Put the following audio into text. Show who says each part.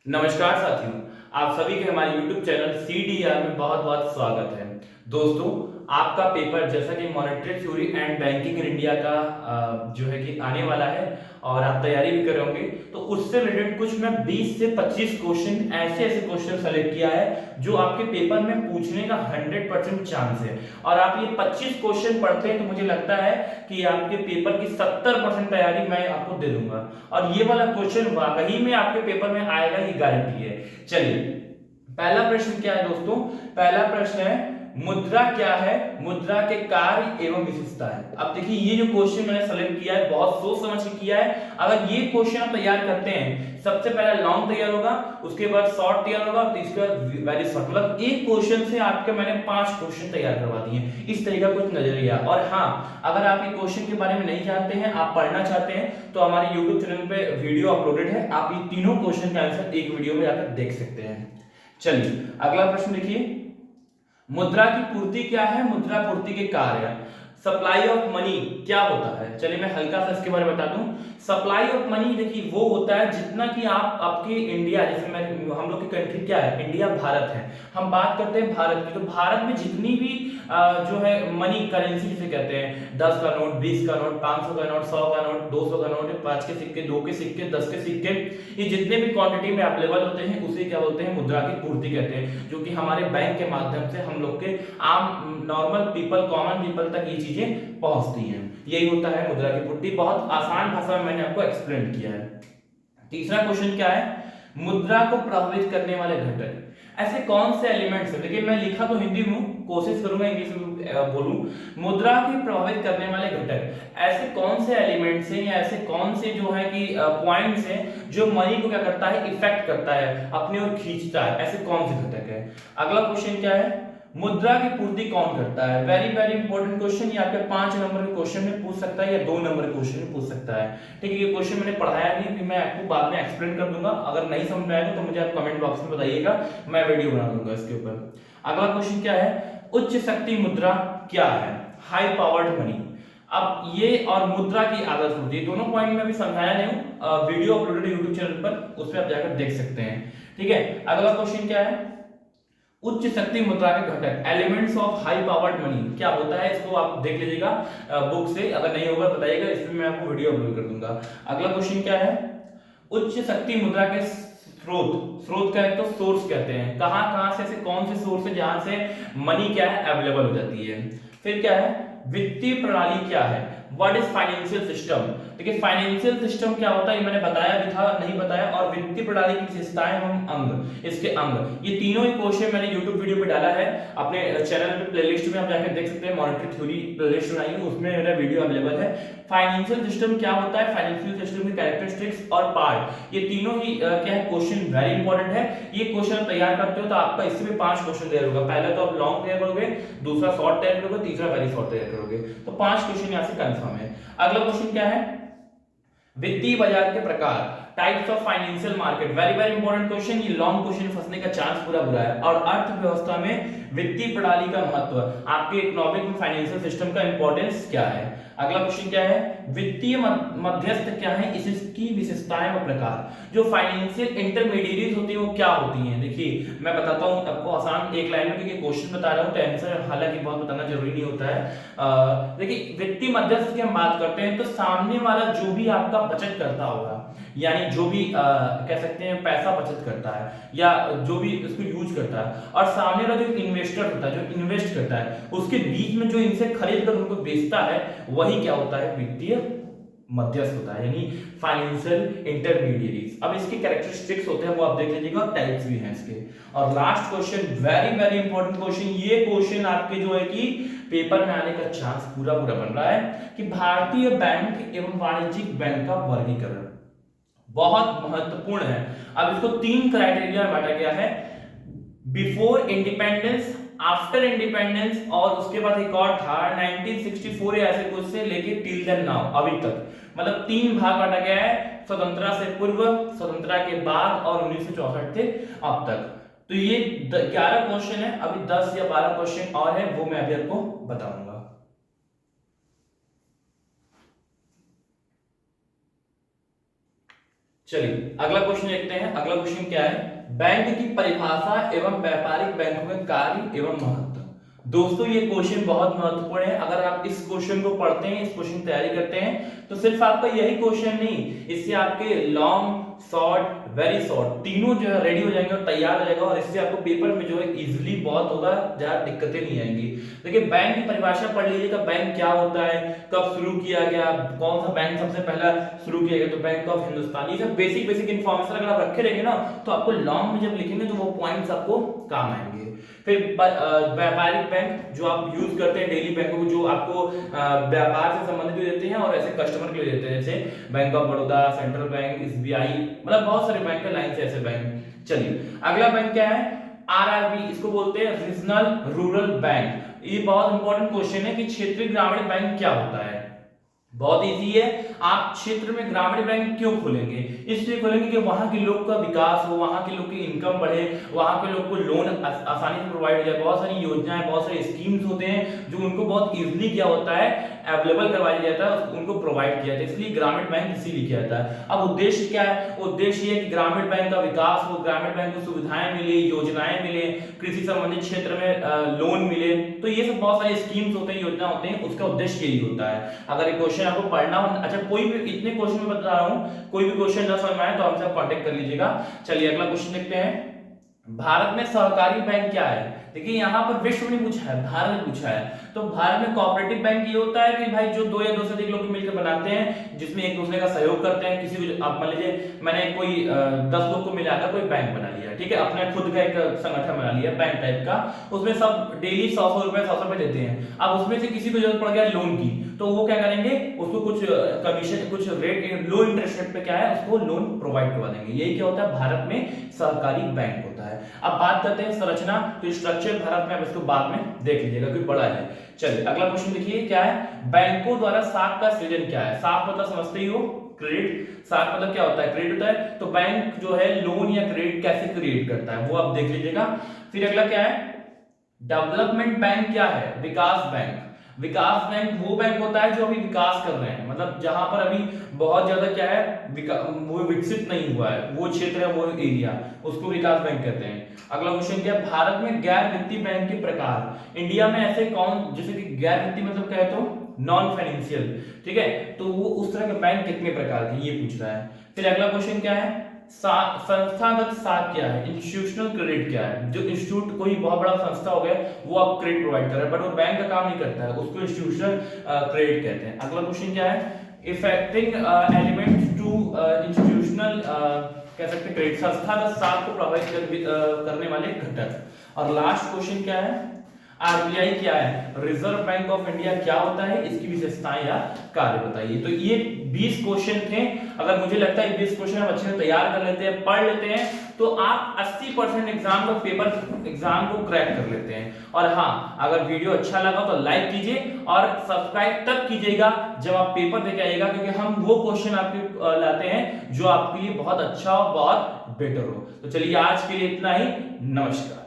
Speaker 1: नमस्कार साथियों, आप सभी के हमारे YouTube चैनल CDR में बहुत बहुत स्वागत है। दोस्तों, आपका पेपर जैसा कि monetary theory and banking in India का जो है कि आने वाला है और आप तैयारी भी कर रहे होंगे, तो उससे रिलेटेड कुछ मैं 20 से 25 क्वेश्चन ऐसे क्वेश्चन सेलेक्ट किया है जो आपके पेपर में पूछने का 100% चांस है। और आप ये 25 क्वेश्चन पढ़ते हैं तो मुझे लगता है कि आपके पेपर की 70% तैयारी मैं आपको दे दूंगा और ये वाला क्वेश्चन वाकई में आपके पेपर में आएगा, ये गारंटी है। चलिए, पहला प्रश्न क्या है दोस्तों? पहला प्रश्न है, मुद्रा क्या है? मुद्रा के कार्य एवं विशेषताएं। अब देखिए, ये जो क्वेश्चन मैंने सेलेक्ट किया है बहुत सोच समझ के किया है। अगर ये क्वेश्चन आप तैयार करते हैं, सबसे पहला लॉन्ग तैयार होगा, उसके बाद शॉर्ट तैयार होगा, तो इसके बाद वेरी शॉर्ट। मतलब एक क्वेश्चन से आपके मैंने 5 क्वेश्चन तैयार करवा दिए। इस तरीका कुछ नजरिया। और हाँ, अगर आप ये क्वेश्चन के बारे में नहीं जानते हैं, आप पढ़ना चाहते हैं, तो हमारे YouTube चैनल पे वीडियो अपलोडेड है, आप ये तीनों क्वेश्चन का आंसर एक वीडियो में जाकर देख सकते हैं। चलिए, अगला प्रश्न देखिए, मुद्रा की पूर्ति क्या है? मुद्रा पूर्ति के कार्य। सप्लाई ऑफ मनी क्या होता है? चलिए मैं हल्का सा इसके बारे में बता दूं। सप्लाई ऑफ मनी देखिए वो होता है जितना कि आप आपके इंडिया, जैसे मैं हम लोग की कंट्री क्या है, इंडिया भारत है, हम बात करते हैं भारत की, तो भारत में जितनी भी जो है मनी करेंसी जिसे कहते हैं, 10 का नोट, 20 का नोट, 500 का नोट, 100 का नोट, 200 का नोट, 5 के सिक्के, 2 के सिक्के, 10 के सिक्के, ये जितने भी क्वांटिटी में अवेलेबल होते हैं उसे क्या बोलते हैं? मुद्रा की पूर्ति कहते हैं, जो कि हमारे बैंक के माध्यम से हम लोग के आम नॉर्मल पीपल, कॉमन पीपल तक ये चीजें पहुंचती हैं। यही होता है मुद्रा की पूर्ति। बहुत आसान भाषा में मैंने आपको एक्सप्लेन किया है। तीसरा क्वेश्चन क्या है? मुद्रा को प्रभावित करने वाले घटक। ऐसे कौन से एलिमेंट्स हैं? देखिए मैं लिखा तो हिंदी में, कोशिश करूंगा इंग्लिश में बोलूं। मुद्रा को प्रभावित करने वाले घटक, ऐसे कौन से एलिमेंट्स हैं या ऐसे कौन से जो है कि पॉइंट्स हैं जो मनी को क्या करता है? इफेक्ट करता है, अपनी ओर खींचता है। ऐसे कौन से घटक है? अगला क्वेश्चन क्या है? मुद्रा की पूर्ति कौन करता है? Very very important question. ये आपके 5 नंबर के क्वेश्चन में पूछ सकता है या 2 नंबर के क्वेश्चन में पूछ सकता है। ठीक है, ये क्वेश्चन मैंने पढ़ाया नहीं, फिर मैं आपको बाद में एक्सप्लेन कर दूंगा। अगर नहीं समझ में आएगा तो मुझे आप कमेंट बॉक्स में बताइएगा, मैं वीडियो बना दूंगा इसके ऊपर। अगला क्वेश्चन क्या है? उच्च शक्ति मुद्रा क्या है? High powered money. अब ये और मुद्रा की आदत होती है, दोनों पॉइंट में अभी समझाया नहीं हूं, वीडियो अपलोडेड है यूट्यूब चैनल पर, उसमें आप जाकर देख सकते हैं। ठीक है, अगला क्वेश्चन क्या है? उच्च शक्ति मुद्रा के घटक, elements of high powered money क्या होता है? इसको आप देख लीजिएगा बुक से, अगर नहीं होगा बताइएगा, इसमें मैं आपको वीडियो अपलोड कर दूंगा। अगला क्वेश्चन क्या है? उच्च शक्ति मुद्रा के स्रोत, स्रोत का एक तो सोर्स कहते हैं, कहां कहां से, ऐसे कौन से सोर्स है जहां से मनी क्या है? अवेलेबल हो जाती है। फिर क्या है? वित्तीय प्रणाली क्या है? What is financial system? देखिए फाइनेंशियल सिस्टम क्या होता है ये मैंने बताया भी था, नहीं बताया। और वित्तीय प्रणाली की विशेषताएं एवं अंग, इसके अंग, ये तीनों ही क्वेश्चन मैंने YouTube वीडियो पे डाला है, अपने चैनल पे प्लेलिस्ट में आप जाकर देख सकते हैं। मॉनेटरी थ्योरी प्लेलिस्ट बनाई है, उसमें मेरा वीडियो अवेलेबल है। फाइनेंशियल सिस्टम क्या होता है, फाइनेंशियल सिस्टम की कैरेक्टरिस्टिक्स और पार्ट, ये तीनों ही क्या है? क्वेश्चन वेरी इंपॉर्टेंट है। ये क्वेश्चन आप तैयार करते हो तो आपका इससे भी 5 क्वेश्चन तैयार होगा। पहला तो आप लॉन्ग तैयार करोगे, दूसरा शॉर्ट तैयार करोगे, तीसरा वेरी शॉर्ट तैयार करोगे, तो 5 क्वेश्चन यहां से कंफर्म है। अगला क्वेश्चन क्या है? वित्तीय बाजार के प्रकार, types of financial market, very very important question. ये लॉन्ग क्वेश्चन फंसने का चांस पूरा बुरा है। और अर्थव्यवस्था में वित्तीय प्रणाली का महत्व, आपके इकोनॉमिक में फाइनेंशियल सिस्टम का इंपॉर्टेंस क्या है? अगला क्वेश्चन क्या है? वित्तीय मध्यस्थ क्या है, इसकी विशेषताएं व प्रकार। जो फाइनेंशियल इंटरमीडिएरीज होती है वो क्या होती हैं? देखिए मैं बताता हूं आपको आसान एक लाइन में, क्योंकि क्वेश्चन बता रहा हूं तो आंसर हालांकि बहुत बताना जरूरी नहीं होता है। देखिए वित्तीय मध्यस्थ की हम बात करते हैं तो सामने वाला जो भी आपका बचत करता होगा, यानी जो भी कह सकते हैं पैसा बचत करता है या जो भी इसको यूज करता है, और सामने वाला जो इन्वेस्टर होता है, जो इन्वेस्ट करता है, उसके बीच में जो इनसे खरीद कर उनको बेचता है, वही क्या होता है? वित्तीय मध्यस्थ होता है, यानी फाइनेंशियल इंटरमीडिएरीज। अब इसके कैरेक्टरिस्टिक्स होते हैं वो आप देख लीजिएगा, टाइप्स भी हैं इसके। और last question, very very important question, ये क्वेश्चन आपके जो है कि पेपर में आने का चांस पूरा पूरा बन रहा है, कि भारतीय बैंक एवं वाणिज्यिक बैंक का वर्गीकरण बहुत महत्वपूर्ण है। अब इसको 3 क्राइटेरिया में बांटा गया है, बिफोर इंडिपेंडेंस, आफ्टर इंडिपेंडेंस, और उसके बाद एक और था 1964 या ऐसे कुछ से लेके टिल देन नाउ, अभी तक। मतलब 3 भाग बांटा गया है, स्वतंत्रता से पूर्व, स्वतंत्रता के बाद और 1964 से अब तक। तो ये 11 क्वेश्चन है, अभी 10 या 12 क्वेश्चन और है, वो मैं अभी आपको बताऊंगा। चलिए अगला क्वेश्चन देखते हैं। अगला क्वेश्चन क्या है, बैंक की परिभाषा एवं व्यापारिक बैंकों में कार्य एवं महत्व। दोस्तों ये क्वेश्चन बहुत महत्वपूर्ण है। अगर आप इस क्वेश्चन को पढ़ते हैं, इस क्वेश्चन की तैयारी करते हैं, तो सिर्फ आपका यही क्वेश्चन नहीं, इससे आपके लॉन्ग, शॉर्ट, वेरी शॉर्ट तीनों जो है रेडी हो जाएंगे और तैयार हो जाएगा, और इससे आपको पेपर में जो है इजीली बहुत होगा, ज्यादा दिक्कतें नहीं आएंगी। देखिए बैंक की परिभाषा पढ़ लीजिएगा, बैंक क्या होता है, कब शुरू किया गया, कौन सा बैंक सबसे पहला शुरू किया गया, तो बैंक ऑफ हिंदुस्तान। ये सब बेसिक बेसिक इन्फॉर्मेशन अगर आप रखे रहेंगे ना, तो आपको लॉन्ग में जब लिखेंगे तो वो पॉइंट्स आपको काम आएंगे। फिर व्यापारिक बैंक जो आप यूज करते हैं डेली बैंकों को, जो आपको व्यापार से संबंधित भी देते हैं और ऐसे कस्टमर के लिए देते हैं, जैसे bank of Baroda, central bank, SBI, मतलब बहुत सारे बैंक है लाइन से ऐसे बैंक। चलिए अगला बैंक क्या है, आरआरबी, इसको बोलते हैं रीजनल रूरल बैंक। ये बहुत इंपॉर्टेंट क्वेश्चन है कि क्षेत्रीय ग्रामीण बैंक क्या होता है। बहुत इजी है, आप क्षेत्र में ग्रामीण बैंक क्यों खोलेंगे, इसलिए खोलेंगे कि वहां के लोग का विकास हो, वहां के लोग की इनकम बढ़े, वहां के लोग को लोन आसानी से प्रोवाइड हो जाए। बहुत सारी योजनाएं, बहुत सारे स्कीम्स होते हैं जो उनको बहुत इजीली क्या होता है अवेलेबल करवाया जाता है, उनको प्रोवाइड किया जाता है, इसलिए ग्रामीण बैंक इसीलिए किया जाता है। अब उद्देश्य क्या है, उद्देश्य ये है कि ग्रामीण बैंक का विकास हो, ग्रामीण बैंक को सुविधाएं मिले, योजनाएं मिले, कृषि संबंधित क्षेत्र में लोन मिले, तो ये सब बहुत सारे स्कीम्स होते हैं, योजना होते हैं, उसका उद्देश्य यही होता है। अगर ये क्वेश्चन आपको पढ़ना हो, अच्छा कोई भी इतने क्वेश्चन में बता रहा हूं, कोई भी क्वेश्चन ना समझ में आए तो हमसे कांटेक्ट कर लीजिएगा। चलिए अगला क्वेश्चन देखते हैं, भारत में सहकारी बैंक क्या है। देखिए यहाँ पर विश्व में पूछा है, भारत में पूछा है, तो भारत में कोऑपरेटिव बैंक ये होता है कि भाई जो दो या दो से अधिक लोग मिलकर बनाते हैं, जिसमें एक दूसरे का सहयोग करते हैं। किसी को आप मान लीजिए मैंने कोई 10 लोग को मिलाकर कोई बैंक बना लिया, ठीक है, अपने खुद का एक संगठन बना लिया बैंक टाइप का, उसमें सब डेली 100 रुपए 100 रुपए देते हैं। अब उसमें से किसी को जरूरत पड़ गया लोन की, तो वो क्या करेंगे, उसको कुछ कमीशन, कुछ रेट, लो इंटरेस्ट रेट पे क्या है, उसको लोन प्रोवाइड करवा देंगे। यही क्या होता है, भारत में सहकारी बैंक होता है। अब बात करते हैं संरचना, तो स्ट्रक्चर भारत में, अब इसको बाद में देख लीजिएगा क्योंकि बड़ा है। चलिए अगला क्वेश्चन देखिए क्या है, बैंकों द्वारा साख का सृजन क्या है। साख मतलब समझते ही हो, क्रेडिट। साख मतलब क्या होता है, क्रेडिट होता है। तो बैंक जो है लोन या क्रेडिट कैसे क्रिएट करता है वो आप देख लीजिएगा। फिर अगला क्या है, डेवलपमेंट बैंक क्या है, विकास बैंक। विकास बैंक वो बैंक होता है जो अभी विकास कर रहे हैं, मतलब जहां पर अभी बहुत ज्यादा क्या है, वो विकसित नहीं हुआ है, वो क्षेत्र है, वो एरिया, उसको विकास बैंक कहते हैं। अगला क्वेश्चन क्या है, भारत में गैर वित्तीय बैंक के प्रकार। इंडिया में ऐसे कौन, जैसे कि गैर वित्तीय मतलब क्या है, तो नॉन फाइनेंशियल, ठीक है, तो वो उस तरह के बैंक कितने प्रकार के, ये पूछ रहा है। फिर अगला क्वेश्चन क्या है, संस्थागत साख क्या है, इंस्टीट्यूशनल क्रेडिट क्या है। जो इंस्टीट्यूट कोई बहुत बड़ा संस्था हो गया, वो आप क्रेडिट प्रोवाइड कर रहा है, बट वो बैंक का काम नहीं करता है, उसको इंस्टीट्यूशनल क्रेडिट कहते हैं। अगला क्वेश्चन क्या है, इफेक्टिंग एलिमेंट टू इंस्टीट्यूशनल कह सकते हैं क्रेडिट, संस्थागत साख को प्रभावित करने वाले घटक। और लास्ट क्वेश्चन क्या है, आरबीआई क्या है, रिजर्व बैंक ऑफ इंडिया क्या होता है, इसकी विशेषताएं या कार्य बताइए। तो ये 20 क्वेश्चन थे। अगर मुझे लगता है 20 क्वेश्चन आप अच्छे से तैयार कर लेते हैं, पढ़ लेते हैं, तो आप 80% एग्जाम को क्रैक कर लेते हैं। और हाँ, अगर वीडियो अच्छा लगा तो लाइक कीजिए और सब्सक्राइब तब कीजिएगा जब आप पेपर देके आइएगा, क्योंकि हम वो क्वेश्चन आपके लाते हैं जो आपके लिए बहुत अच्छा और बहुत बेटर हो। तो चलिए आज के लिए इतना ही, नमस्कार।